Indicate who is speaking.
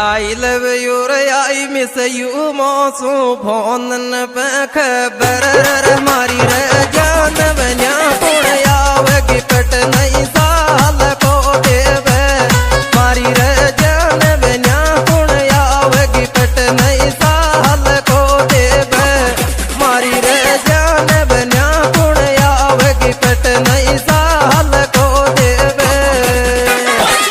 Speaker 1: I love you रे I miss you मौसू phone पे खबर मारी रे जान बन्या पुण आवेगी कट नहीं